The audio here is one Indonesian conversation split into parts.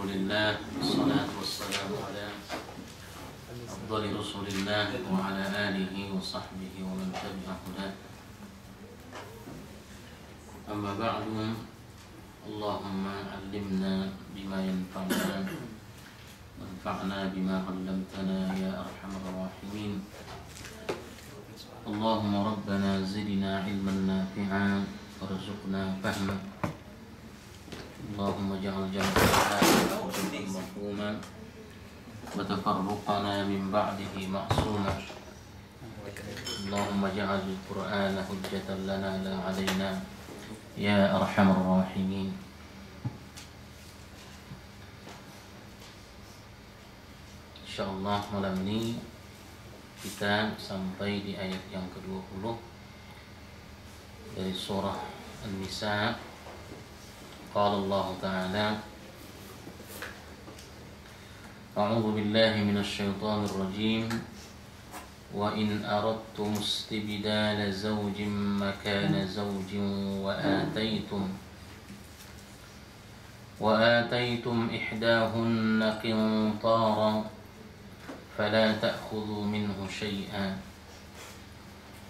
Alhamdulillah, wassalatu wassalamu ala afdali rasulillah wa ala alihi wa sahbihi wa man tabi'a hudah. Amma ba'du, Allahumma allimna bima yanfa'una wanfa'na bima 'allamtana ya arhamar rahimin. Allahumma rabbana zidna ilman nafi'an warzuqna fahma. Allahumma ja'al jam'ana mafhuman wa tafarruqana min ba'dihi ma'suma. Allahumma ja'al al-Qur'ana hujjatan lana la 'alaina ya arhamar rahimin. Insyaallah malam ini kita sampai di ayat yang ke-20 dari surah An-Nisa. Qala Allah Ta'ala, A'udzu billahi minasy syaithanir rajim. Wa in aradtum istibdala zawjin makana zawjin wa ataytum ihdahunna qintaran fala ta'khudhu minhu shay'an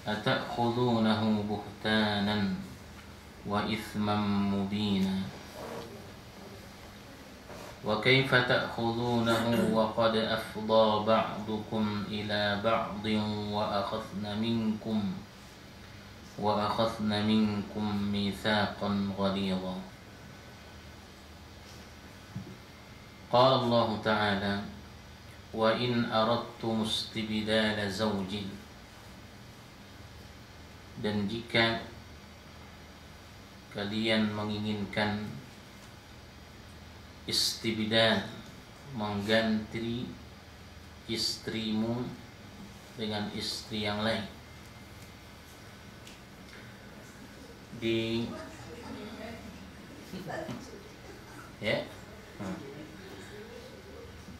ata'khudhunahu buhtanan wa ithman mubina wa kaifa ta'khudhunahu wa qad afdha ba'dukum ila ba'din wa akhadna minkum mitsaqan ghalidha. Qala Allah Ta'ala, wa in aradtum istibdala zawjin, dan jika kalian menginginkan istibdal, mengganti istrimu dengan istri yang lain,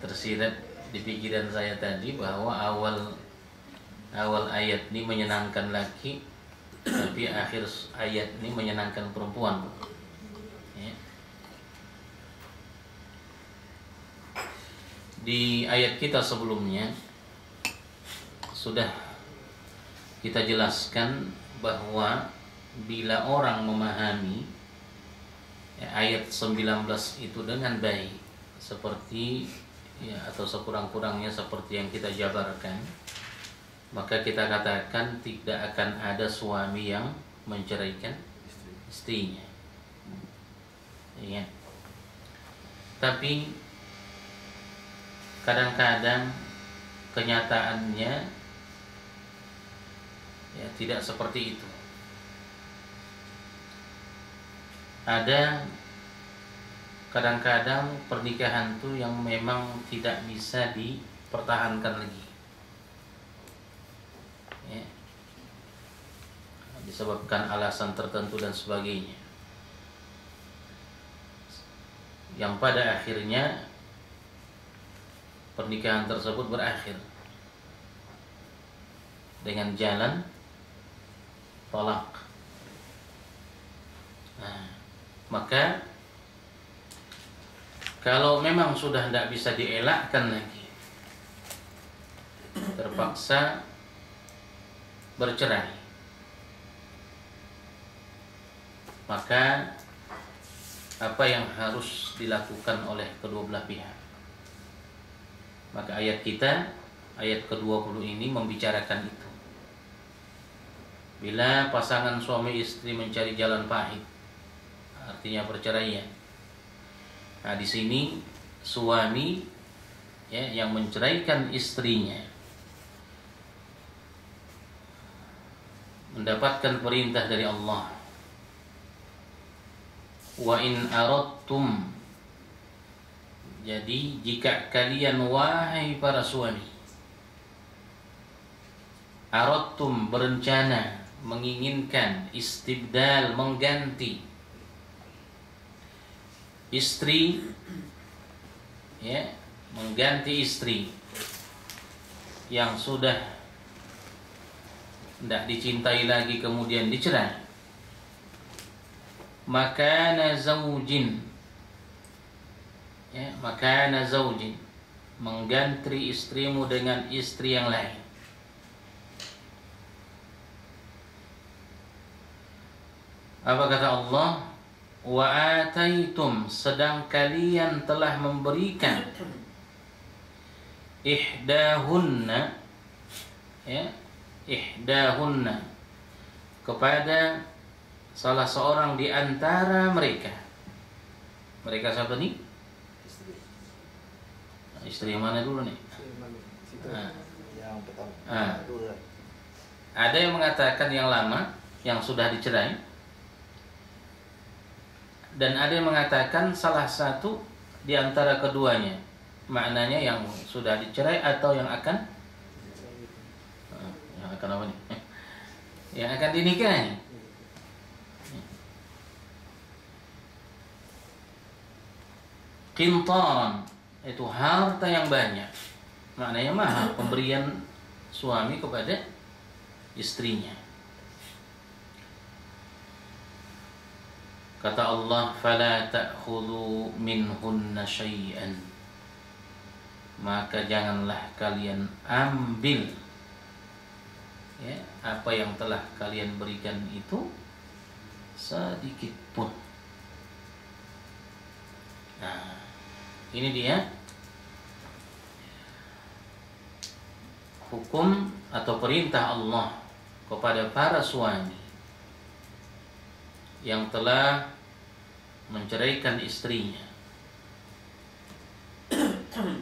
tersirat di pikiran saya tadi bahwa awal ayat ini menyenangkan laki, tapi akhir ayat ini menyenangkan perempuan. Di ayat kita sebelumnya sudah kita jelaskan bahwa bila orang memahami ayat 19 itu dengan baik, seperti atau sekurang-kurangnya seperti yang kita jabarkan, maka kita katakan tidak akan ada suami yang menceraikan istrinya. Tapi kadang-kadang kenyataannya tidak seperti itu. Ada kadang-kadang pernikahan itu yang memang tidak bisa dipertahankan lagi, disebabkan alasan tertentu dan sebagainya, yang pada akhirnya pernikahan tersebut berakhir dengan jalan talak. Maka kalau memang sudah tidak bisa dielakkan lagi, terpaksa bercerai, maka apa yang harus dilakukan oleh kedua belah pihak? Maka ayat kita, ayat ke-20 ini membicarakan itu. Bila pasangan suami istri mencari jalan pahit, artinya perceraian. Nah, di sini suami yang menceraikan istrinya mendapatkan perintah dari Allah. Wa in aradtum, jadi jika kalian wahai para suami, aradtum berencana, menginginkan, istibdal mengganti istri, mengganti istri yang sudah tidak dicintai lagi kemudian dicerai, maka zaujin, ya, makana zaujin, mengganti istrimu dengan istri yang lain. Apa kata Allah? Wa ataitum, sedang kalian telah memberikan ihdahunna, ya, ihdahunna, kepada salah seorang di antara mereka. Mereka siapa nih? Istri yang mana dulu nih? Yang pertama. Ada yang mengatakan yang lama, yang sudah dicerai, dan ada yang mengatakan salah satu di antara keduanya. Maknanya yang sudah dicerai atau yang akan apa nih? Yang akan dinikahi. Qintaran, itu harta yang banyak. Maknanya mahar, pemberian suami kepada istrinya. Kata Allah, fala ta'khudhu minhunna syai'an, maka janganlah kalian ambil, ya, apa yang telah kalian berikan itu sedikit pun. Nah, ini dia hukum atau perintah Allah kepada para suami yang telah menceraikan istrinya.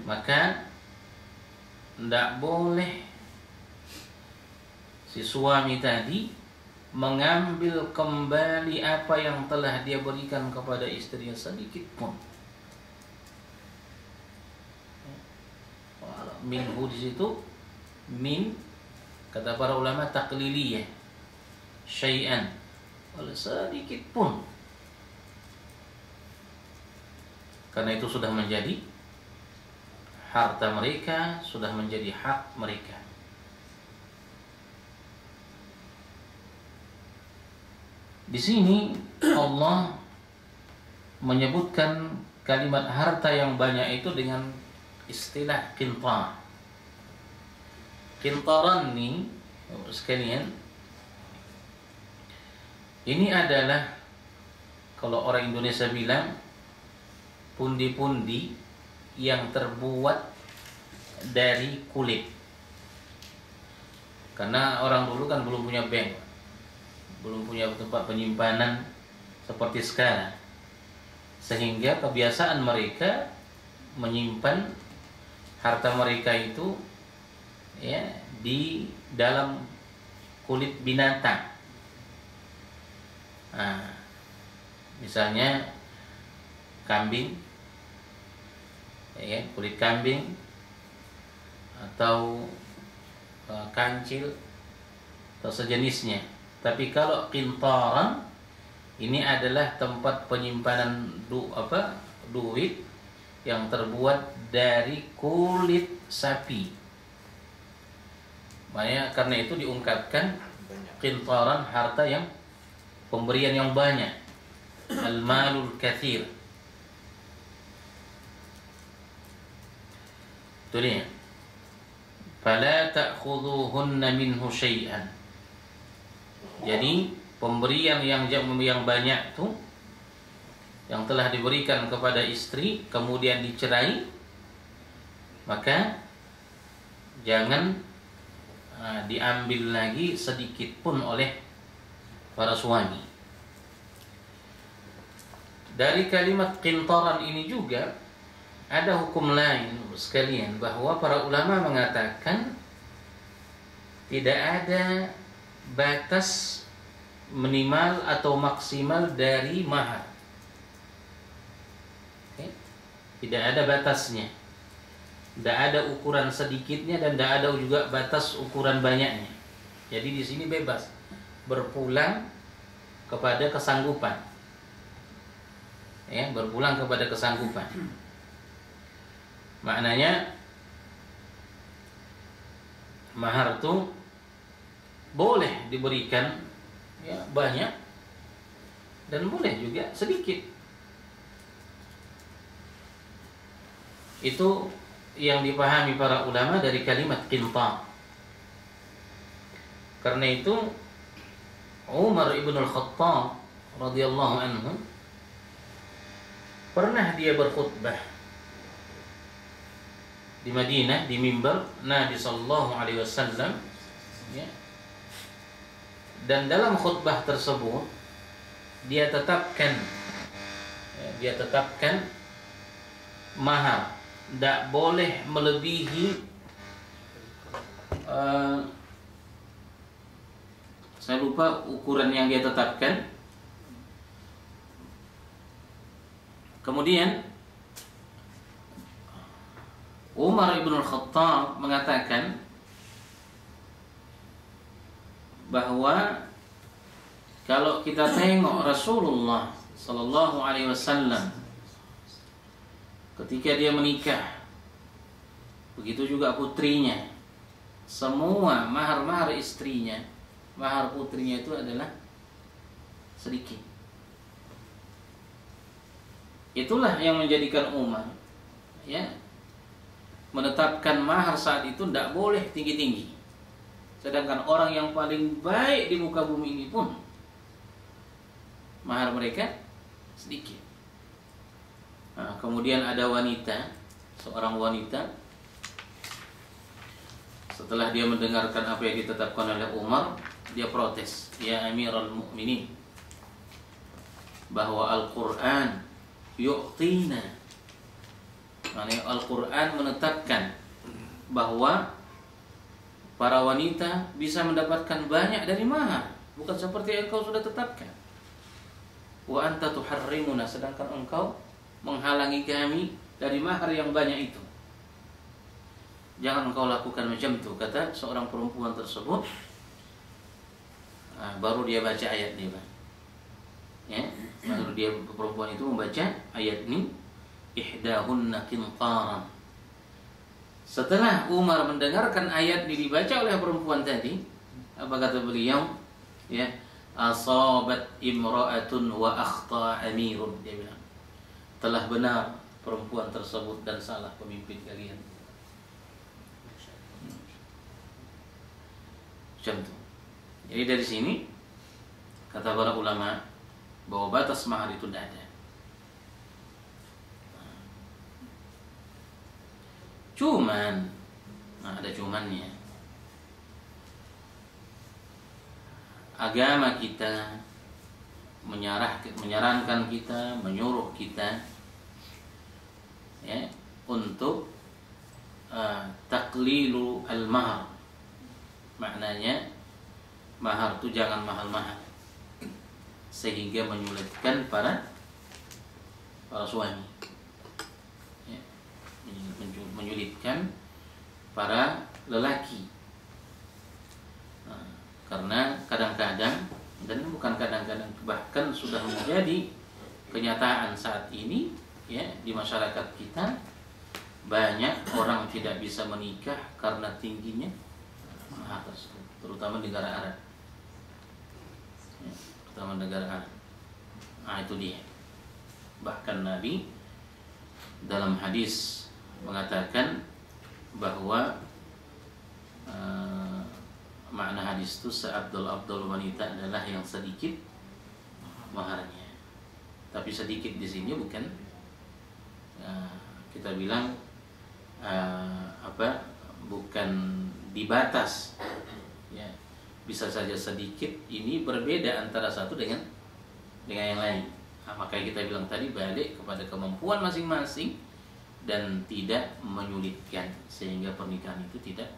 Maka tidak boleh si suami tadi mengambil kembali apa yang telah dia berikan kepada istrinya sedikit pun. Minhu di situ, min kata para ulama takliliyah, syai'an, oleh sedikit pun, karena itu sudah menjadi harta mereka, sudah menjadi hak mereka. Di sini Allah menyebutkan kalimat harta yang banyak itu dengan istilah qintar. Qintaran nih, sekalian, ini adalah, kalau orang Indonesia bilang, pundi-pundi yang terbuat dari kulit. Karena orang dulu kan belum punya bank, belum punya tempat penyimpanan seperti sekarang, sehingga kebiasaan mereka menyimpan harta mereka itu, ya, di dalam kulit binatang. Nah, misalnya kambing, ya, kulit kambing, atau kancil atau sejenisnya. Tapi kalau qintaran, ini adalah tempat penyimpanan duit yang terbuat dari kulit sapi. Makanya karena itu diungkapkan qintaran, harta yang pemberian yang banyak, al-malul katsir. Itu dia. Fala ta'khudhuhunna minhu syai'an. Jadi pemberian yang banyak tuh, yang telah diberikan kepada istri kemudian dicerai, maka jangan diambil lagi sedikit pun oleh para suami. Dari kalimat qintaran ini juga ada hukum lain sekalian, bahwa para ulama mengatakan tidak ada batas minimal atau maksimal dari mahar. Okay? Tidak ada batasnya, tidak ada ukuran sedikitnya, dan tidak ada juga batas ukuran banyaknya. Jadi di sini bebas, berpulang kepada kesanggupan, ya, berpulang kepada kesanggupan. Maknanya mahar itu boleh diberikan, ya, banyak, dan boleh juga sedikit. Itu yang dipahami para ulama dari kalimat qintar. Karena itu Umar ibn al-Khattab radhiyallahu anhu pernah dia berkhutbah di Madinah di mimbar Nabi sallallahu alaihi wasallam, ya. Dan dalam khutbah tersebut dia tetapkan mahar tidak boleh melebihi saya lupa ukuran yang dia tetapkan. Kemudian Umar ibn al-Khattab mengatakan bahwa kalau kita tengok Rasulullah sallallahu alaihi wasallam ketika dia menikah, begitu juga putrinya, semua mahar-mahar istrinya, mahar putrinya itu adalah sedikit. Itulah yang menjadikan Umar, ya, menetapkan mahar saat itu tidak boleh tinggi-tinggi. Sedangkan orang yang paling baik di muka bumi ini pun mahar mereka sedikit. Nah, kemudian ada seorang wanita, setelah dia mendengarkan apa yang ditetapkan oleh Umar, dia protes, ya Amirul Mukminin, bahwa Al-Quran yu'tina, maknanya Al-Quran menetapkan bahwa para wanita bisa mendapatkan banyak dari mahar, bukan seperti yang engkau sudah tetapkan. Wa anta tuharrimuna, sedangkan engkau menghalangi kami dari mahar yang banyak itu. Jangan engkau lakukan macam itu, kata seorang perempuan tersebut. Nah, baru dia baca ayat ini, ya, baru dia perempuan itu membaca ayat ini, ihdahunna qintaran. Setelah Umar mendengarkan ayat ini dibaca oleh perempuan tadi, apa kata beliau? Ya, asabat imra'atun wa akhta amirun, dia bilang, telah benar perempuan tersebut dan salah pemimpin kalian. Macam itu. Jadi dari sini kata para ulama bahwa batas mahar itu tidak ada. Cuman, ada cumannya. Agama kita menyarankan kita, menyuruh kita, ya, untuk taqlilu al-mahar. Maknanya mahar itu jangan mahal-mahal sehingga menyulitkan para suami, ya, menyulitkan para lelaki. Nah, karena kadang-kadang, dan bukan kadang-kadang, bahkan sudah menjadi kenyataan saat ini, ya, di masyarakat kita banyak orang tidak bisa menikah karena tingginya mahar tersebut, terutama negara Arab, ya, terutama negara Arab. Nah, itu dia. Bahkan Nabi dalam hadis mengatakan bahwa makna hadis itu seabdul wanita adalah yang sedikit maharnya. Tapi sedikit di sini bukan kita bilang bukan dibatas, ya, bisa saja sedikit. Ini berbeda antara satu dengan yang lain. Nah, makanya kita bilang tadi balik kepada kemampuan masing-masing dan tidak menyulitkan sehingga pernikahan itu tidak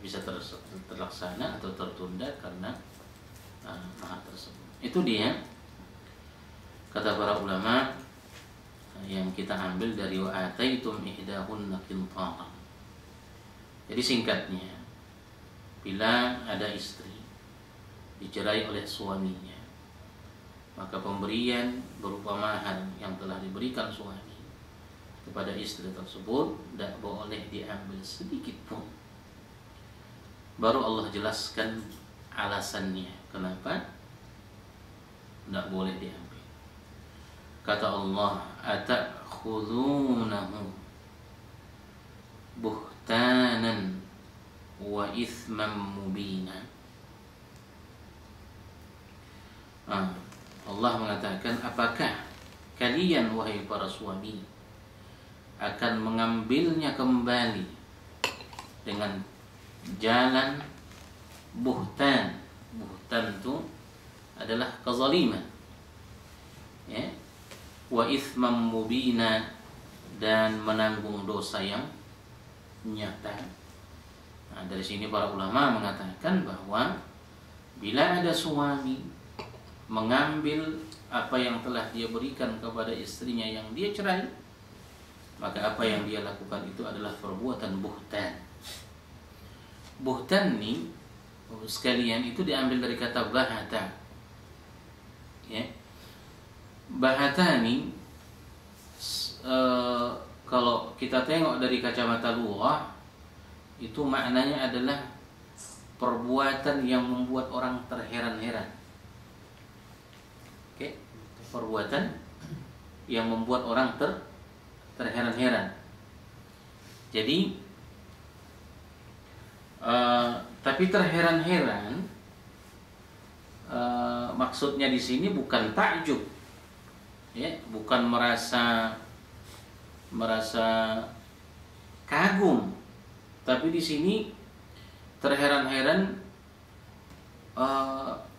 bisa terlaksana atau tertunda karena mahar tersebut. Itu dia kata para ulama yang kita ambil dari wa ataitum ihdahunna qintaran. Jadi singkatnya, bila ada istri dicerai oleh suaminya, maka pemberian berupa mahar yang telah diberikan suami kepada istri tersebut tidak boleh diambil sedikit pun. Baru Allah jelaskan alasannya kenapa tidak boleh diambil. Kata Allah, atakhudhunahu buhtanan wa ithman mubina. Allah mengatakan, apakah kalian wahai para suami akan mengambilnya kembali dengan jalan buhtan. Buhtan itu adalah kezaliman, ya. Wa ithman mubina, dan menanggung dosa yang nyata. Nah, dari sini para ulama mengatakan bahwa bila ada suami mengambil apa yang telah dia berikan kepada istrinya yang dia cerai, maka apa yang dia lakukan itu adalah perbuatan buhtan. Buhtan ini sekalian itu diambil dari kata bahata, ya. Bahata ini kalau kita tengok dari kacamata lughah, itu maknanya adalah perbuatan yang membuat orang terheran-heran. Oke, perbuatan yang membuat orang terheran-heran. Jadi tapi terheran-heran maksudnya di sini bukan takjub, ya, bukan merasa kagum, tapi di sini terheran-heran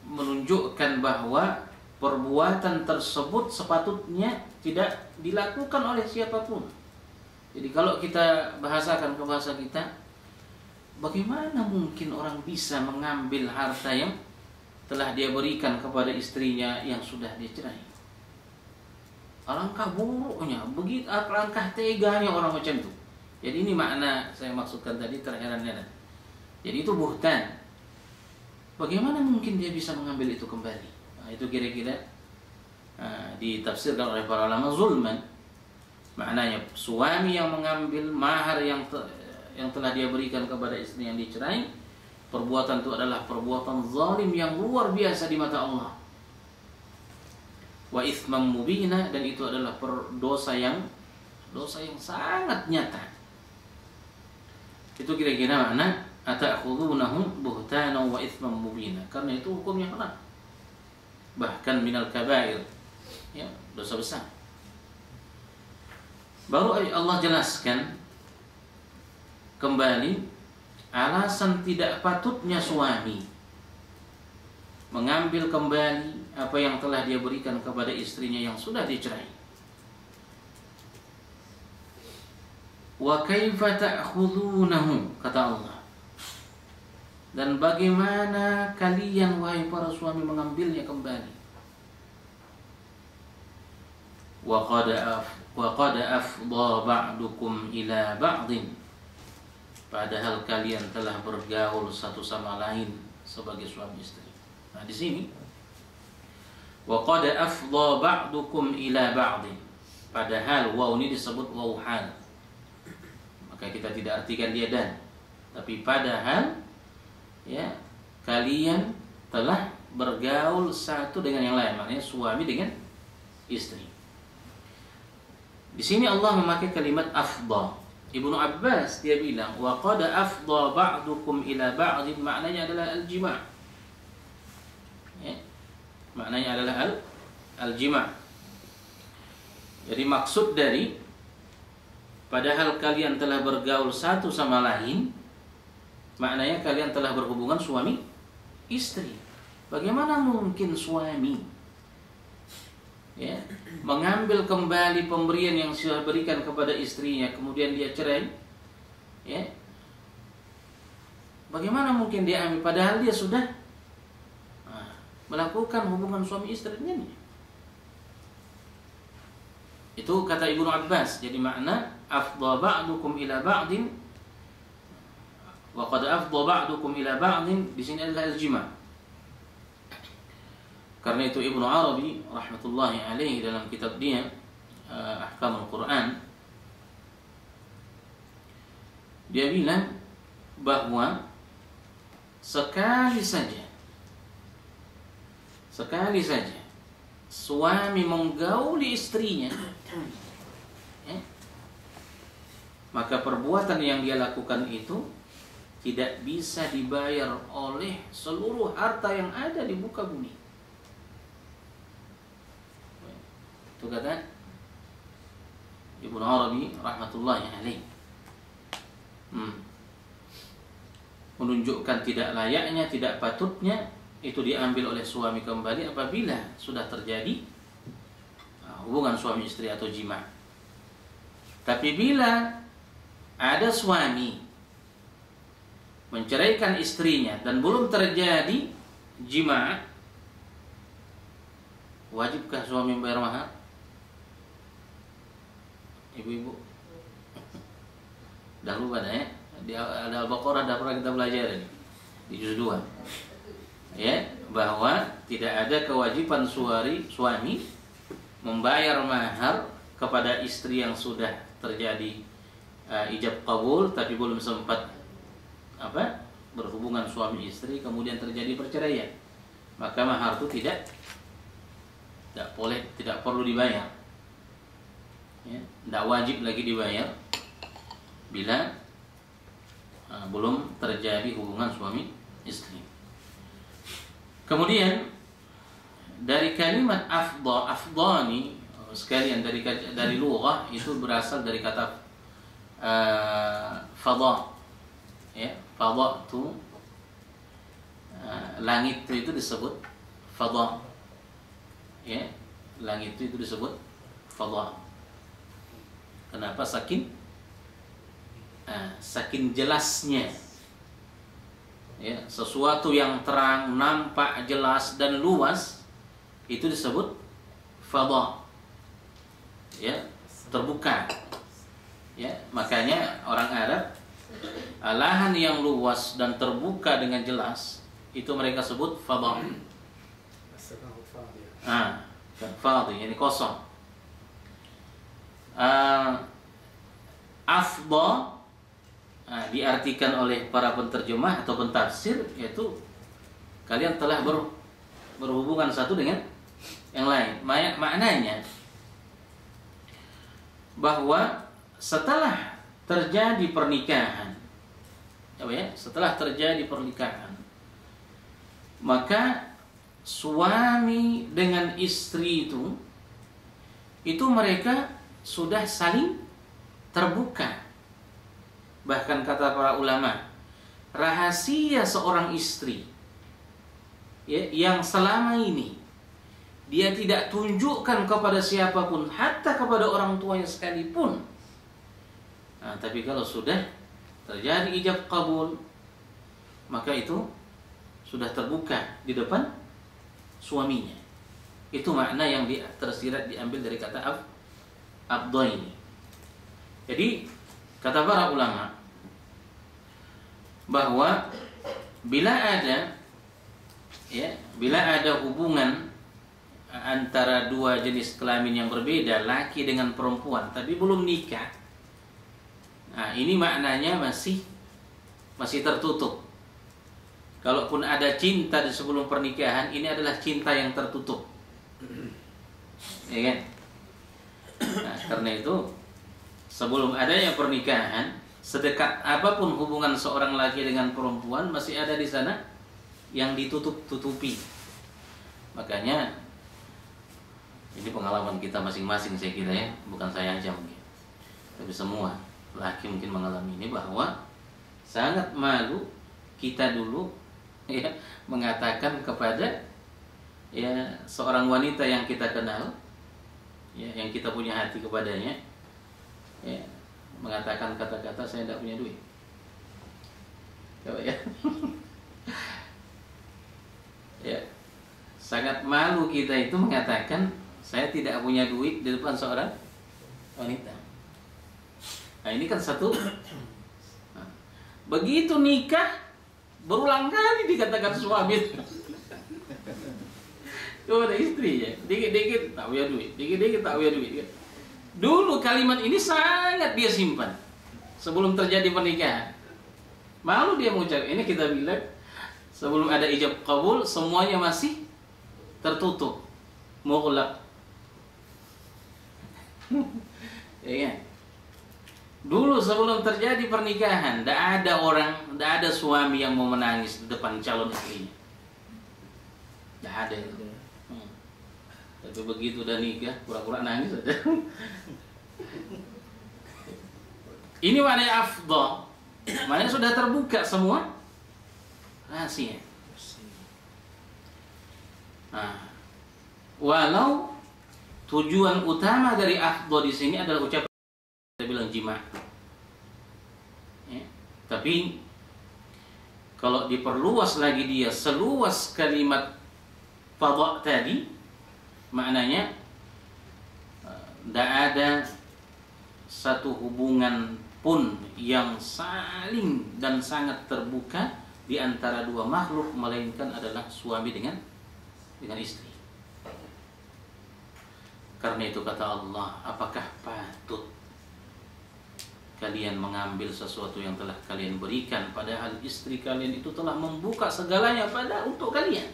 menunjukkan bahwa perbuatan tersebut sepatutnya tidak dilakukan oleh siapapun. Jadi kalau kita bahasakan ke bahasa kita, bagaimana mungkin orang bisa mengambil harta yang telah dia berikan kepada istrinya yang sudah dia cerai? Alangkah buruknya, begitu alangkah teganya orang macam itu. Jadi ini makna saya maksudkan tadi, terheran-heran. Jadi itu buhtan. Bagaimana mungkin dia bisa mengambil itu kembali? Nah, itu kira-kira ditafsirkan oleh para ulama zulman. Maknanya suami yang mengambil mahar yang telah dia berikan kepada istri yang dicerai, perbuatan itu adalah perbuatan zalim yang luar biasa di mata Allah. Wa ithman mubina, dan itu adalah dosa yang sangat nyata. Itu kira-kira makna ata'khudhunahu buhtana wa ithman mubina. Karena itu hukumnya berat. Bahkan minal kabair, ya, dosa besar. Baru Allah jelaskan kembali alasan tidak patutnya suami mengambil kembali apa yang telah dia berikan kepada istrinya yang sudah dicerai. Wa kaifa ta'khudhunahu, kata Allah. Dan bagaimana kalian wahai para suami mengambilnya kembali? Wa qad afdha ba'dukum ila ba'din, padahal kalian telah bergaul satu sama lain sebagai suami istri. Nah, di sini wa qad afdha ba'dukum ila ba'din, padahal waw ini disebut waw hal. Maka kita tidak artikan dia dan, tapi padahal, ya, kalian telah bergaul satu dengan yang lain, maknanya suami dengan istri. Di sini Allah memakai kalimat afdha. Ibnu Abbas dia bilang wa qad afdha ba'dukum ila ba'din, maknanya adalah al-jima'. Ya, maknanya adalah al-jima'. Jadi maksud dari padahal kalian telah bergaul satu sama lain, maknanya kalian telah berhubungan suami istri. Bagaimana mungkin suami, ya, mengambil kembali pemberian yang sudah berikan kepada istrinya kemudian dia cerai, ya? Bagaimana mungkin dia ambil padahal dia sudah melakukan hubungan suami istri dengannya? Itu kata Ibnu Abbas. Jadi makna afdha ba'dukum ila ba'din wa qad afdha ba'dukum ila ba'din di sini adalah al-jima'. Karena itu Ibnu Arabi rahmatullahi alaihi dalam kitab dia Ahkamul Quran, dia bilang bahwa sekali saja suami menggauli istrinya, ya, maka perbuatan yang dia lakukan itu tidak bisa dibayar oleh seluruh harta yang ada di muka bumi. Itu kata Ibnu Arabi rahmatullahi alaih. Menunjukkan tidak layaknya, tidak patutnya itu diambil oleh suami kembali apabila sudah terjadi hubungan suami istri atau jima. Tapi bila ada suami menceraikan istrinya dan belum terjadi jima, wajibkah suami membayar mahar? Ibu-ibu, dahulu pada ya di Al-Baqarah dah pernah kita belajar ini di juz 2 ya, bahwa tidak ada kewajiban suami membayar mahar kepada istri yang sudah terjadi ijab kabul tapi belum sempat berhubungan suami istri kemudian terjadi perceraian, maka mahar itu tidak perlu dibayar ya, tidak wajib lagi dibayar bila belum terjadi hubungan suami istri. Kemudian dari kalimat afdani sekalian dari lughah itu berasal dari kata fadha ya, fadha itu langit itu disebut fadha ya, langit itu disebut fadha. Kenapa? Saking jelasnya ya, sesuatu yang terang, nampak, jelas dan luas itu disebut fadha ya, terbuka ya. Makanya orang Arab lahan yang luas dan terbuka dengan jelas itu mereka sebut fadha. Fadhi ini kosong. Afdha diartikan oleh para penterjemah atau pentafsir yaitu kalian telah berhubungan satu dengan yang lain. Maknanya bahwa setelah terjadi pernikahan setelah terjadi pernikahan maka suami dengan istri itu mereka sudah saling terbuka. Bahkan kata para ulama, rahasia seorang istri ya, yang selama ini dia tidak tunjukkan kepada siapapun, hatta kepada orang tuanya sekalipun. Tapi kalau sudah terjadi ijab kabul, maka itu sudah terbuka di depan suaminya. Itu makna yang tersirat diambil dari kata abdo ini. Jadi kata para ulama bahwa bila ada hubungan antara dua jenis kelamin yang berbeda, laki dengan perempuan, tapi belum nikah, ini maknanya masih tertutup. Kalaupun ada cinta di sebelum pernikahan, ini adalah cinta yang tertutup, ya kan? Karena itu sebelum adanya pernikahan, sedekat apapun hubungan seorang laki dengan perempuan, masih ada di sana yang ditutupi. Makanya ini pengalaman kita masing-masing saya kira ya, bukan saya aja mungkin, tapi semua laki mungkin mengalami ini, bahwa sangat malu kita dulu ya mengatakan kepada ya seorang wanita yang kita kenal ya, yang kita punya hati kepadanya ya, mengatakan kata-kata saya tidak punya duit. Coba ya. Ya. Sangat malu kita itu mengatakan saya tidak punya duit di depan seorang wanita. Nah, ini kan satu. Nah, begitu nikah berulang kali dikatakan suami. Kepada istrinya, dikit-dikit tak punya duit, dikit-dikit tak punya duit. Dulu kalimat ini sangat dia simpan sebelum terjadi pernikahan. Malu dia mengucap. Ini kita bilang sebelum ada ijab kabul semuanya masih tertutup, mughlaq. Ya kan? Dulu sebelum terjadi pernikahan, tidak ada suami yang mau menangis di depan calon istrinya. Tidak ada itu. Tapi begitu udah nikah, pura-pura nangis aja. Ini maknanya afdal. Maknanya sudah terbuka semua rahasia. Nah, walau tujuan utama dari afdal di sini adalah ucapan kita bilang jima. Ya. Tapi kalau diperluas lagi dia seluas kalimat fadha tadi, maknanya tidak ada satu hubungan pun yang saling dan sangat terbuka di antara dua makhluk, melainkan adalah suami dengan istri. Karena itu kata Allah, apakah patut kalian mengambil sesuatu yang telah kalian berikan, padahal istri kalian itu telah membuka segalanya untuk kalian,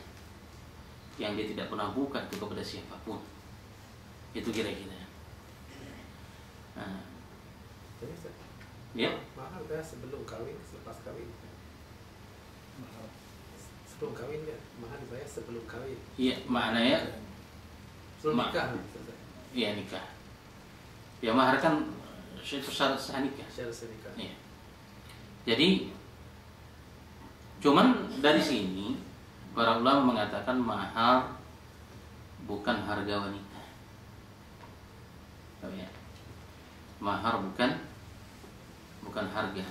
yang dia tidak pernah buka itu kepada siapapun. Itu kira-kira. Nah, ya. Mahal dah sebelum kawin, selepas kawin. Sebelum kawin ya, mahal dibayar sebelum kawin. Iya, maknanya sebelum nikah. Iya, nikah. Ya, mahar kan itu syarat sah nikah. Syarat sah nikah. Iya. Jadi cuman dari sini para ulama mengatakan mahar bukan harga wanita. Oh ya. Mahar bukan harga.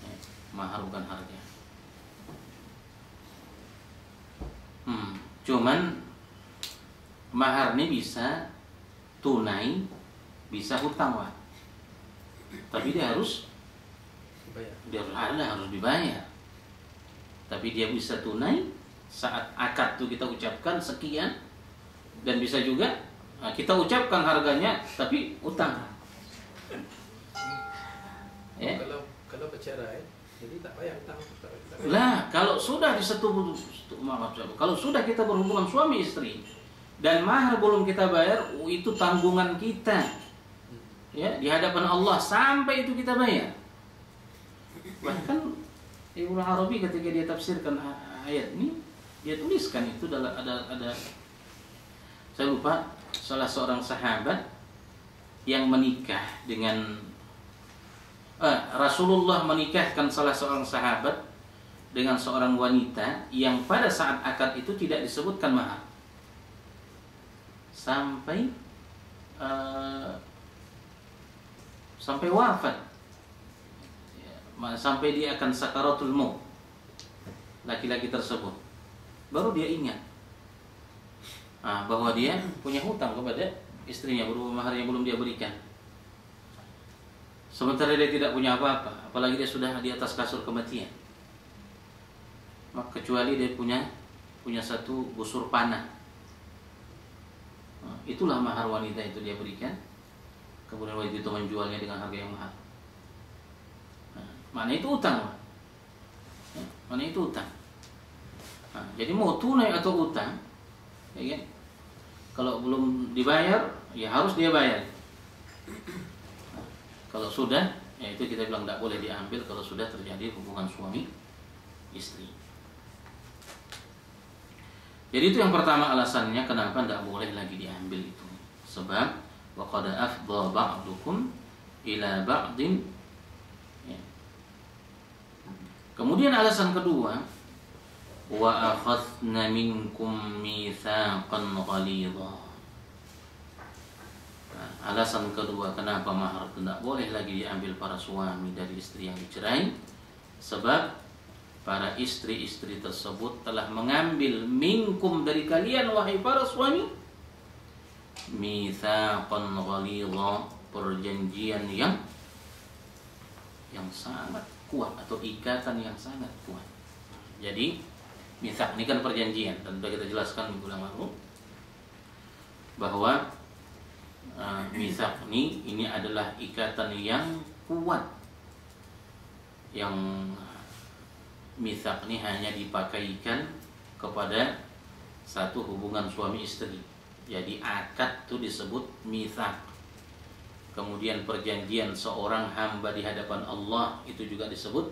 Ya, mahar bukan harga. Cuman mahar ini bisa tunai, bisa hutang, Pak. Tapi dia harus dibayar. Tapi dia bisa tunai saat akad tuh kita ucapkan sekian, dan bisa juga kita ucapkan harganya tapi utang. Ya. Kalau bercerai, jadi tak bayar utang. Lah, kalau sudah kalau sudah kita berhubungan suami istri dan mahar belum kita bayar, itu tanggungan kita. Ya, di hadapan Allah sampai itu kita bayar. Bahkan Ibnu Arabi ketika dia tafsirkan ayat ini, dia tuliskan itu ada saya lupa, salah seorang sahabat yang menikah dengan Rasulullah menikahkan salah seorang sahabat dengan seorang wanita yang pada saat akad itu tidak disebutkan mahar sampai wafat, sampai dia akan sakaratul maut, laki-laki tersebut baru dia ingat bahwa dia punya hutang kepada istrinya berupa mahar yang belum dia berikan. Sementara dia tidak punya apa-apa, apalagi dia sudah di atas kasur kematian. Maka kecuali dia punya satu busur panah. Itulah mahar wanita itu dia berikan. Kemudian wanita itu menjualnya dengan harga yang mahal. Mana itu utang? Mana itu utang? Jadi mau tunai atau utang, ya kan? Kalau belum dibayar, ya harus dia bayar. Kalau sudah, ya itu kita bilang tidak boleh diambil kalau sudah terjadi hubungan suami istri. Jadi itu yang pertama alasannya kenapa tidak boleh lagi diambil itu. Sebab waqad afdha ba'dukum ila ba'din. Ya. Kemudian alasan kedua, wa akhadna minkum mitsaqan ghalidha. Alasan kedua kenapa mahar tidak boleh lagi diambil para suami dari istri yang dicerai, sebab para istri-istri tersebut telah mengambil minkum dari kalian wahai para suami mitsaqan ghalidha, perjanjian yang sangat kuat atau ikatan yang sangat kuat. Jadi mitsaq ini kan perjanjian, dan sudah kita jelaskan minggu yang lalu bahwa mitsaq ini adalah ikatan yang kuat, yang mitsaq ini hanya dipakaikan kepada satu hubungan suami istri. Jadi akad itu disebut mitsaq. Kemudian perjanjian seorang hamba di hadapan Allah itu juga disebut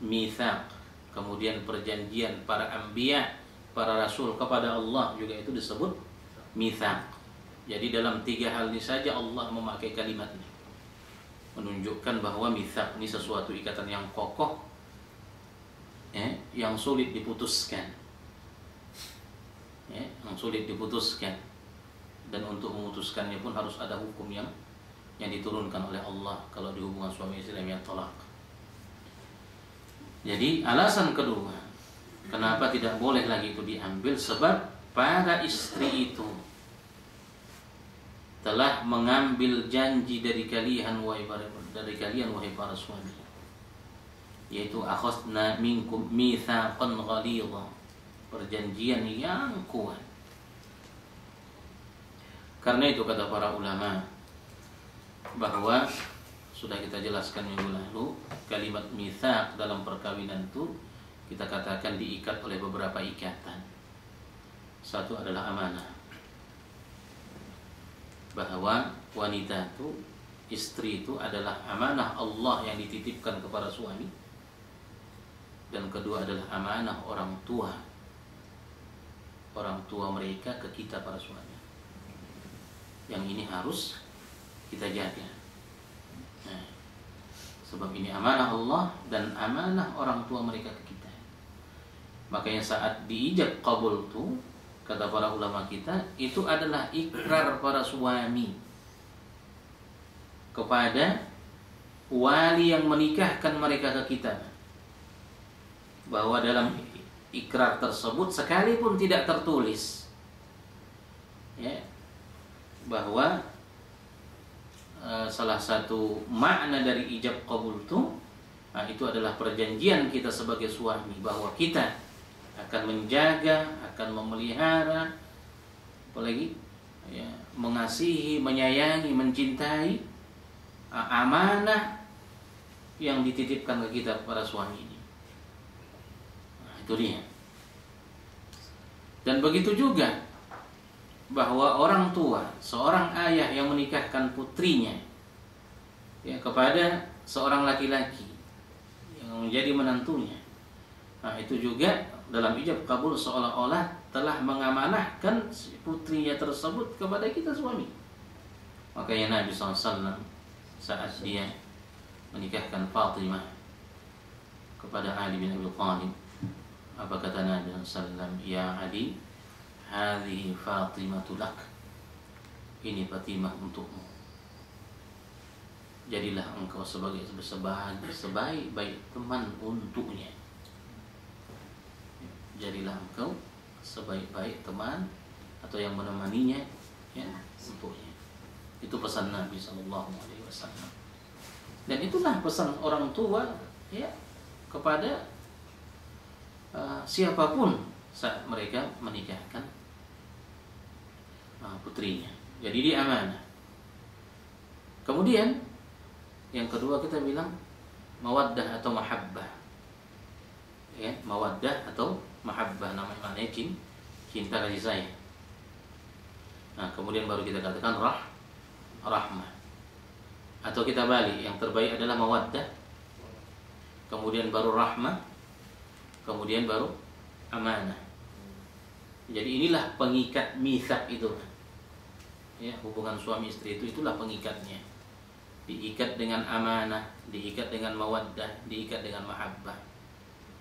mitsaq. Kemudian perjanjian para anbiya, para rasul kepada Allah juga itu disebut mitsaq. Jadi dalam 3 hal ini saja Allah memakai kalimat ini, menunjukkan bahwa mitsaq ini sesuatu ikatan yang kokoh, yang sulit diputuskan, yang sulit diputuskan. Dan untuk memutuskannya pun harus ada hukum yang diturunkan oleh Allah kalau di hubungan suami istri yang talak. Jadi alasan kedua kenapa tidak boleh lagi itu diambil, sebab para istri itu telah mengambil janji dari kalian wahai para suami, yaitu akhadna minkum mitsaqan ghalidha, perjanjian yang kuat. Karena itu kata para ulama bahwa sudah kita jelaskan minggu lalu, kalimat mitsaq dalam perkawinan itu kita katakan diikat oleh beberapa ikatan. Satu adalah amanah, bahwa wanita itu, istri itu adalah amanah Allah yang dititipkan kepada suami. Dan kedua adalah amanah orang tua mereka ke kita para suami. Yang ini harus kita jaga. Nah, sebab ini amanah Allah dan amanah orang tua mereka ke kita. Makanya saat diijab qabul itu, kata para ulama kita, itu adalah ikrar para suami kepada wali yang menikahkan mereka ke kita, bahwa dalam ikrar tersebut sekalipun tidak tertulis, bahwa salah satu makna dari ijab qabul itu adalah perjanjian kita sebagai suami bahwa kita akan menjaga, akan memelihara, apalagi mengasihi, menyayangi, mencintai amanah yang dititipkan ke kita para suami ini. Nah, itu dia. Dan begitu juga bahwa orang tua, seorang ayah yang menikahkan putrinya kepada seorang laki-laki yang menjadi menantunya, nah itu juga dalam ijab kabul seolah-olah telah mengamanahkan putrinya tersebut kepada kita suami. Makanya Nabi SAW saat dia menikahkan Fatimah kepada Ali bin Abi Thalib, apa kata Nabi SAW? Ya Ali, hadhihi Fatimatu lak, ini Fatimah untukmu. Jadilah engkau sebaik-baik teman untuknya. Jadilah engkau sebaik-baik teman atau yang menemaninya untuknya. Itu pesan Nabi SAW. Dan itulah pesan orang tua kepada siapapun saat mereka menikahkan putrinya. Jadi dia amanah. Kemudian yang kedua kita bilang mawaddah atau mahabbah. Mawaddah atau mahabbah, namanya cinta kasih sayang. Nah, kemudian baru kita katakan rahmah. Atau kita balik, yang terbaik adalah mawaddah, kemudian baru rahmah, kemudian baru amanah. Jadi inilah pengikat mitsaq itu. Hubungan suami istri itulah pengikatnya. Diikat dengan amanah, diikat dengan mawaddah, diikat dengan mahabbah.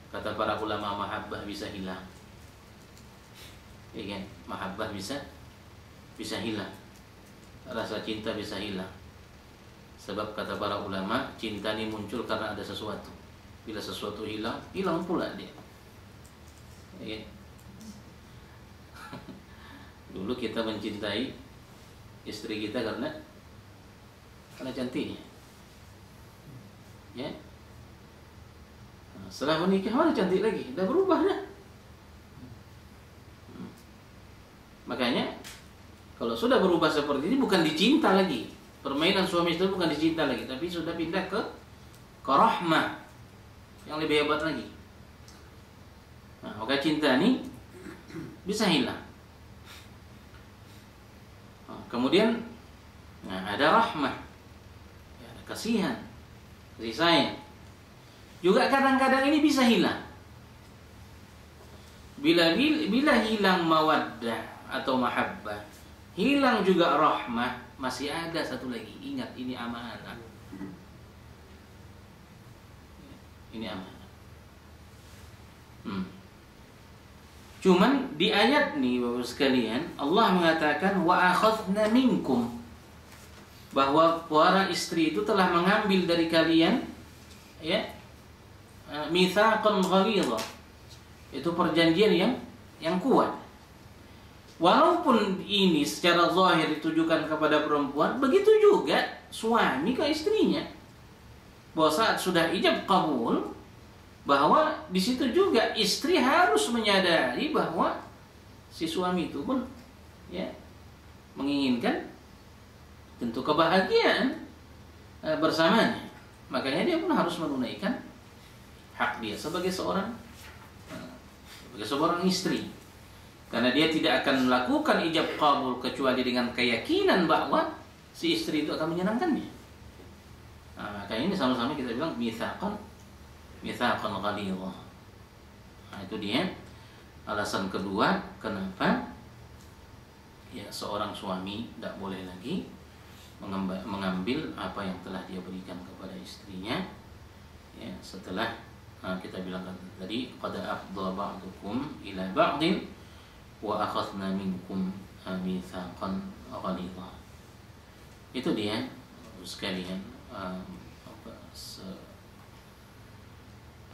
Kata para ulama, mahabbah bisa hilang. Mahabbah bisa hilang. Rasa cinta bisa hilang. Sebab kata para ulama, cinta ini muncul karena ada sesuatu. Bila sesuatu hilang, hilang pula dia. Dulu kita mencintai istri kita karena cantiknya. Setelah menikah mana cantik lagi, udah berubah dah. Makanya kalau sudah berubah seperti ini bukan dicinta lagi. Permainan suami istri bukan dicinta lagi, tapi sudah pindah ke rahmah yang lebih hebat lagi. Nah, maka cinta ini bisa hilang. Kemudian ada rahmah. kasihan, kasih sayang. Juga kadang-kadang ini bisa hilang. Bila hilang mawaddah atau mahabbah, hilang juga rahmah, masih ada satu lagi. Ingat, ini amanah. Ini amanah. Cuman di ayat nih Bapak sekalian, Allah mengatakan wa akhadna minkum, bahwa para istri itu telah mengambil dari kalian ya mitsaqan ghalidha. Itu perjanjian yang kuat. Walaupun ini secara zahir ditujukan kepada perempuan, begitu juga suami ke istrinya. Bahwa saat sudah ijab kabul, bahwa di situ juga istri harus menyadari bahwa si suami itu pun ya menginginkan tentu kebahagiaan bersamanya. Makanya dia pun harus menunaikan hak dia sebagai seorang istri. Karena dia tidak akan melakukan ijab kabul kecuali dengan keyakinan bahwa si istri itu akan menyenangkannya. Makanya ini sama-sama kita bilang mitsaqan ghalidha. Itu dia alasan kedua kenapa ya seorang suami tidak boleh lagi mengambil apa yang telah dia berikan kepada istrinya ya setelah kita bilang tadi qad afdha ba'dukum ila ba'din wa akhadna minkum mitsaqan ghalidha. Itu dia sekalian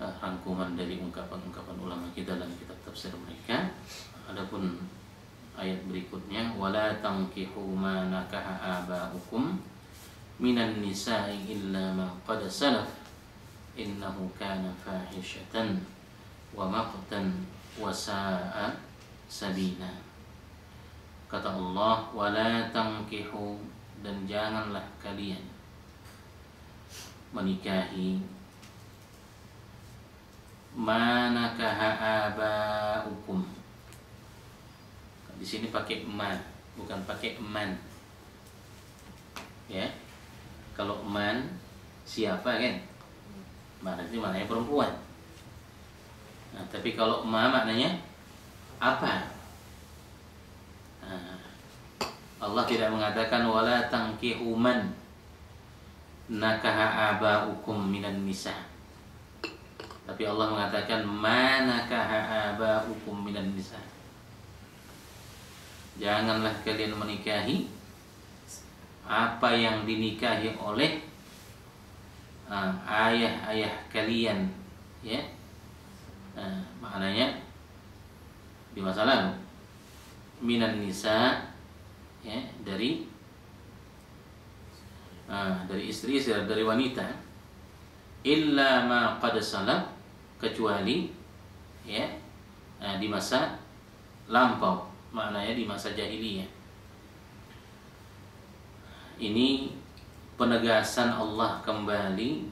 rangkuman dari ungkapan-ungkapan ulama kita dalam kitab tafsir mereka. Adapun ayat berikutnya wala tankihu ma nakaha aba'ukum minan nisa'i illa ma qad salaf innahu kana fahishatan wa maqtan wa sa'a sabila. Kata Allah wala tankihu, dan janganlah kalian menikahi manakaha aba'ukum. Di sini pakai man, bukan pakai man. Ya. Kalau man siapa kan? Berarti maknanya perempuan. Nah, tapi kalau ma maknanya apa? Nah, Allah tidak mengatakan wala tankihu man nakaha aba'ukum minan nisa. Tapi Allah mengatakan manakaha aba'ukum minan nisa. Janganlah kalian menikahi apa yang dinikahi oleh ayah-ayah kalian, ya. Maknanya di masa lalu minan nisa, ya, dari istri-istri, dari wanita, illa ma qad salaf, kecuali ya di masa lampau, maknanya di masa jahiliyah. Ini penegasan Allah kembali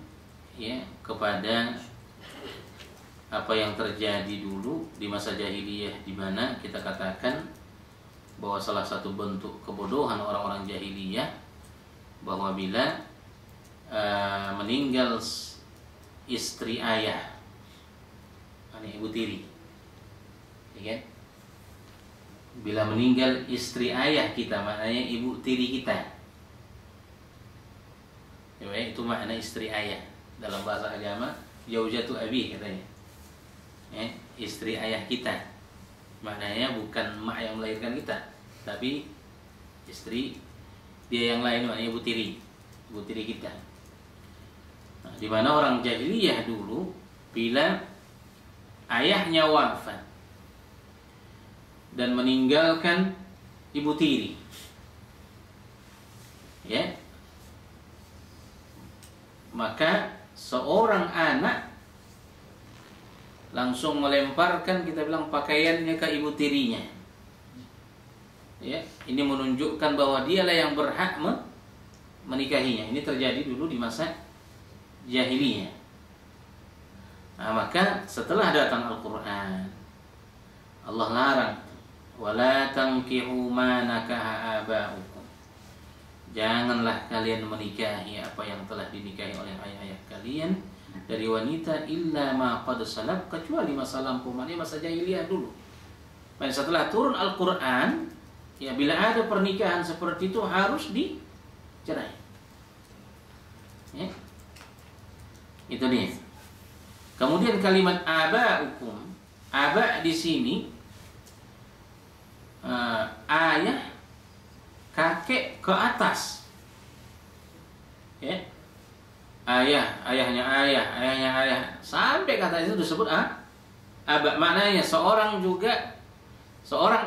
ya kepada apa yang terjadi dulu di masa jahiliyah, di mana kita katakan bahwa salah satu bentuk kebodohan orang-orang jahiliyah bahwa bila meninggal istri ayah, ibu tiri, ya kan? Bila meninggal istri ayah kita, maknanya ibu tiri kita. Ya, itu makna istri ayah dalam bahasa agama, zaujatu abi katanya. Ya, istri ayah kita. Maknanya bukan mak yang melahirkan kita, tapi istri dia yang lain, maknanya ibu tiri kita. Nah, di mana orang jahiliyah dulu bila ayahnya wafat dan meninggalkan ibu tiri, ya, maka seorang anak langsung melemparkan, kita bilang, pakaiannya ke ibu tirinya. Ya, ini menunjukkan bahwa dialah yang berhak menikahinya. Ini terjadi dulu di masa jahiliyah. Nah, maka setelah datang Al-Quran, Allah larang, wala tankihu ma nakaha aba'ukum. janganlah kalian menikahi apa yang telah dinikahi oleh ayah-ayah kalian dari wanita illa ma qad salaf, kecuali masa lampau, maknanya masa jahiliyah dulu. Dan setelah turun Al-Quran, ya bila ada pernikahan seperti itu harus dicerai. Ya. Itu dia. Kemudian kalimat aba'ukum, aba di sini ayah, kakek ke atas. Ya. Ayahnya ayah, sampai kata itu disebut aba. Maknanya seorang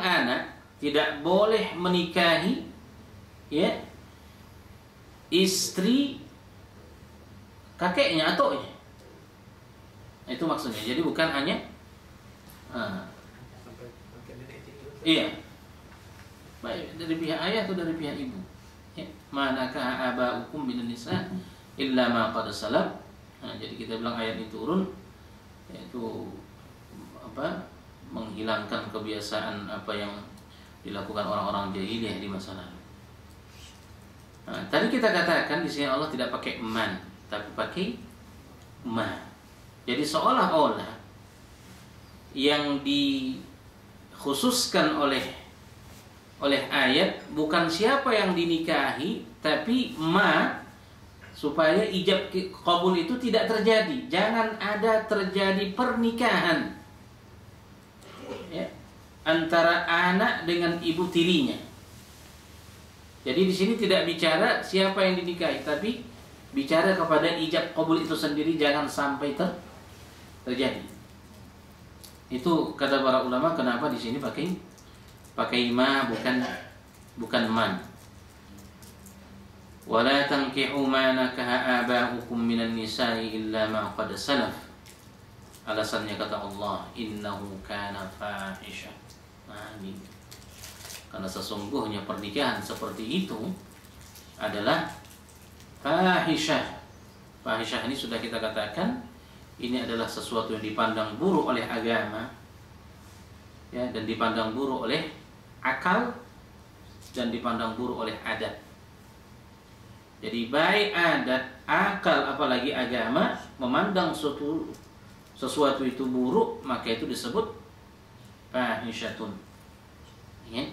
anak tidak boleh menikahi, ya, istri kakeknya atau itu maksudnya. Jadi bukan hanya Sampai pakai nenek itu. iya, baik dari pihak ayah atau dari pihak ibu. Ya, manakah aba'ukum minan nisa illa ma qad salaf. Nah, jadi kita bilang ayat ini turun yaitu menghilangkan kebiasaan apa yang dilakukan orang-orang jahiliyah di masa lalu. Nah, tadi kita katakan di sini Allah tidak pakai man, tapi pakai ma. Jadi seolah-olah yang dikhususkan oleh ayat bukan siapa yang dinikahi, tapi ma, supaya ijab qabul itu tidak terjadi. Jangan ada terjadi pernikahan, ya, antara anak dengan ibu tirinya. Jadi di sini tidak bicara siapa yang dinikahi, tapi bicara kepada ijab qabul itu sendiri, jangan sampai terjadi. Itu kata para ulama kenapa di sini pakai ma bukan man. Wala tankihu ma nakaha aba'ukum minan nisa'i illa ma qad salaf. Alasannya kata Allah, innahu kana fahisha. Nah, ini karena sesungguhnya pernikahan seperti itu adalah fahisyah. Fahisyah ini sudah kita katakan, ini adalah sesuatu yang dipandang buruk oleh agama, ya, dan dipandang buruk oleh akal, dan dipandang buruk oleh adat. Jadi baik adat, akal, apalagi agama memandang sesuatu itu buruk, maka itu disebut fahisyatun. Ya.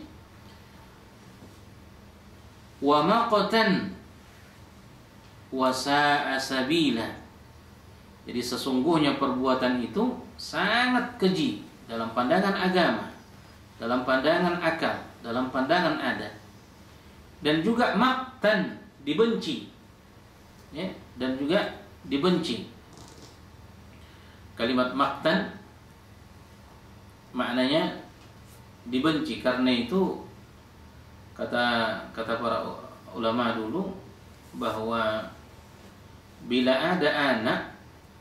Wa maqtan wa sa'a sabila. Jadi sesungguhnya perbuatan itu sangat keji dalam pandangan agama, dalam pandangan akal, dalam pandangan adat, dan juga maqtan, dibenci, ya, dan juga dibenci. Kalimat maqtan maknanya dibenci. Karena itu kata para ulama dulu bahwa bila ada anak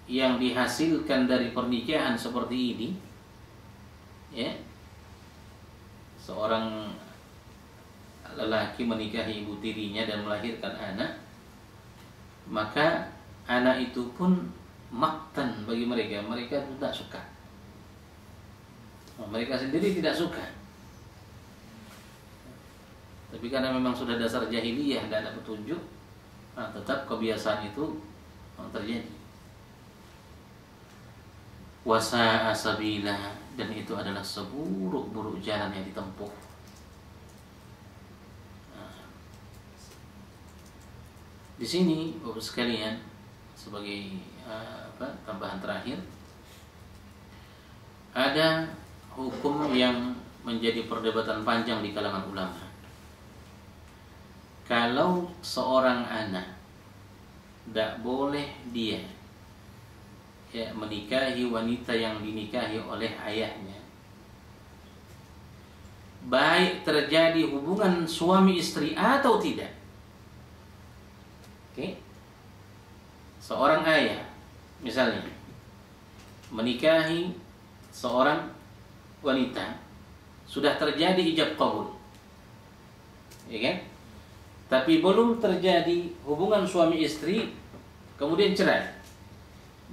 yang dihasilkan dari pernikahan seperti ini, ya, seorang lelaki menikahi ibu tirinya dan melahirkan anak, maka anak itu pun maktan bagi mereka. Mereka tidak suka. Mereka sendiri tidak suka. Tapi karena memang sudah dasar jahiliyah, tidak ada petunjuk, nah, tetap kebiasaan itu terjadi. Wasa'a sabila, dan itu adalah seburuk-buruk jalan yang ditempuh. Di sini Bapak sekalian, sebagai tambahan terakhir, ada hukum yang menjadi perdebatan panjang di kalangan ulama. Kalau seorang anak tidak boleh dia, ya, menikahi wanita yang dinikahi oleh ayahnya, baik terjadi hubungan suami istri atau tidak. Oke. Seorang ayah misalnya menikahi seorang wanita, sudah terjadi ijab qabul, ya kan? Tapi belum terjadi hubungan suami istri, kemudian cerai,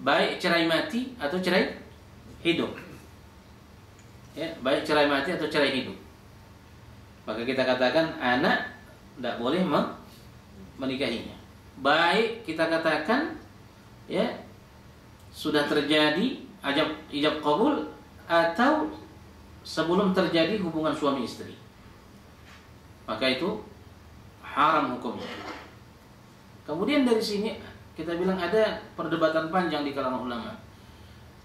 baik cerai mati atau cerai hidup, ya, baik cerai mati atau cerai hidup, maka kita katakan anak tidak boleh menikahinya. Baik kita katakan ya sudah terjadi ijab qabul atau sebelum terjadi hubungan suami istri, maka itu haram hukumnya. Kemudian dari sini kita bilang ada perdebatan panjang di kalangan ulama.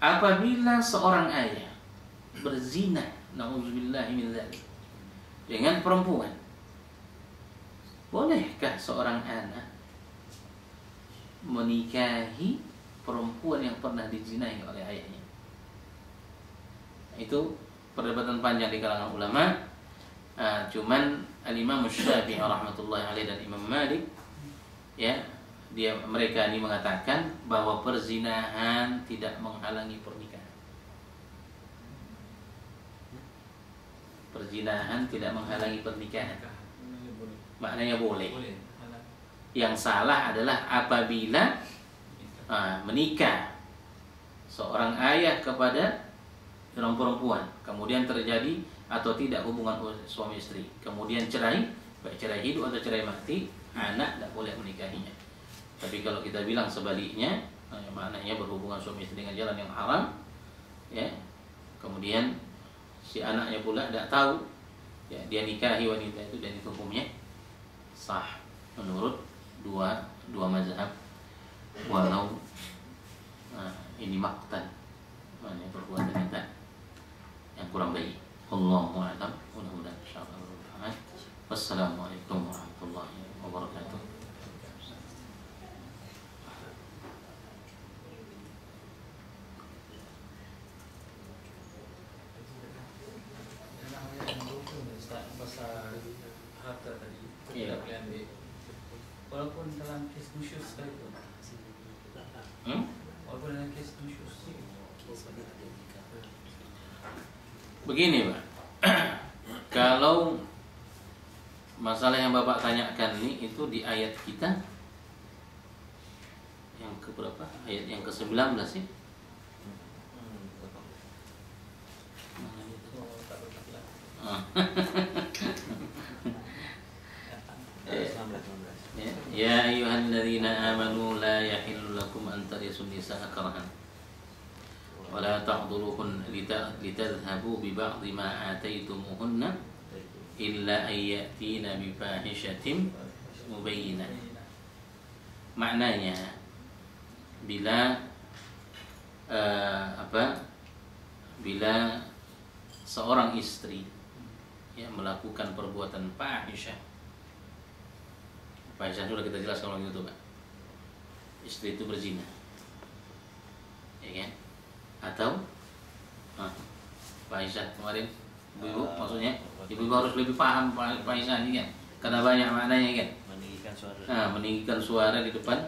Apabila seorang ayah berzina, na'udzubillahi min dzalik, dengan perempuan, bolehkah seorang anak menikahi perempuan yang pernah dizinai oleh ayahnya? Itu perdebatan panjang di kalangan ulama. Cuman Al-Imam Syafi'i rahmatullahi alaihi dan Imam Malik ya, mereka ini mengatakan bahwa perzinahan tidak menghalangi pernikahan. Perzinahan tidak menghalangi pernikahan. Maknanya boleh. Yang salah adalah apabila menikah seorang ayah kepada seorang perempuan, kemudian terjadi atau tidak hubungan suami istri, kemudian cerai, baik cerai hidup atau cerai mati, anak tidak boleh menikahinya. Tapi kalau kita bilang sebaliknya, maknanya berhubungan suami istri dengan jalan yang haram, ya, kemudian si anaknya pula tidak tahu, ya, dia nikahi wanita itu, dan itu hukumnya sah menurut dua mazhab, walau ini maktan, maknanya perbuatan yang kurang baik. Allahu a'lam. Mudah-mudahan insyaallah bermanfaat. Wassalamualaikum warahmatullahi wabarakatuh. Pasal harta tadi, Iya. walaupun dalam kes nusyus sekalipun, walaupun dalam kes nusyus, begini Pak, kalau masalah yang Bapak tanyakan ini itu di ayat kita yang keberapa? Ayat yang ke-19 sih. Ya ayyuhalladzina amanu la yahillu lakum an tarisun nisaa karahan wa la ta'dhuluhun litadhhabu bi ba'dhi ma ataytumuhunna illa an ya'tina bi fahishatin mubayyinah. Maknanya bila bila seorang istri yang melakukan perbuatan fahisyah. Fahisyah sudah kita jelaskan kalau itu Pak. Istri itu berzina, ya kan? Atau fahisyah kemarin ibu, maksudnya ibu harus lebih paham fahisyah ini kan, karena banyak maknanya kan. Meninggikan suara di depan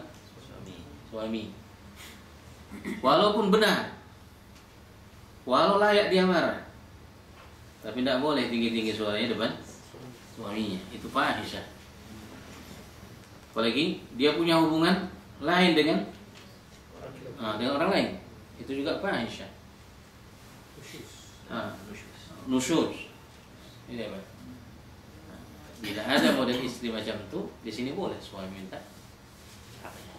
suami. Walaupun benar, walau layak dia marah, tapi tidak boleh tinggi-tinggi suaranya depan suaminya. Itu fahisyah. Apalagi dia punya hubungan lain dengan orang lain, itu juga fahisyah. Nusyuz. Ini apa? Bila ada model istri macam itu, di sini boleh suami minta haknya.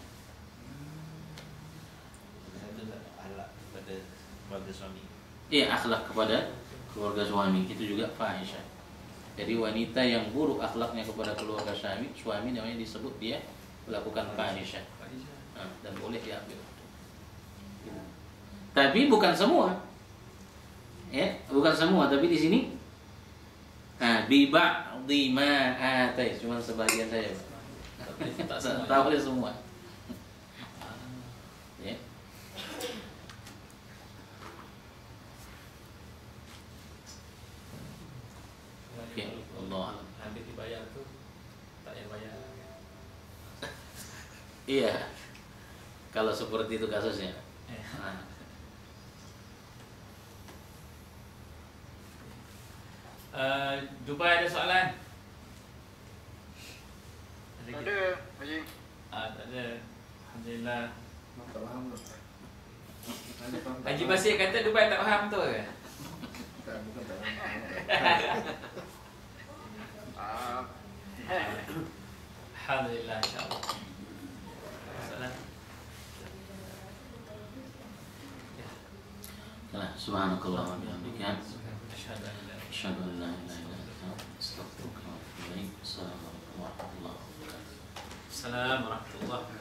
kepada suami. Iya, akhlak kepada keluarga suami itu juga fahisyah. Jadi wanita yang buruk akhlaknya kepada keluarga suami namanya disebut dia melakukan fahisyah. Dan boleh diambil. Tapi bukan semua. Ya, bukan semua, tapi di sini bi ba'dhi ma atai, cuma sebagian saja. Tak boleh semua. Ya. Oke, Allah. Hampir dibayar tuh tak yang bayar. Iya. Kalau seperti itu kasusnya. Dubai ada soalan? Ada, Haji. Tak ada. Alhamdulillah. Tak faham tu. Haji Basir kata Dubai tak faham tu ke? Tak, bukan tak faham. Alhamdulillah insyaallah. Salam. Nah, subhanakallah wa bihamdika Asyhadu an la asyhadu an la ilaha illa anta astaghfiruka wa atubu ilaik. Assalamualaikum warahmatullahi wabarakatuh. Assalamualaikum warahmatullahi wabarakatuh.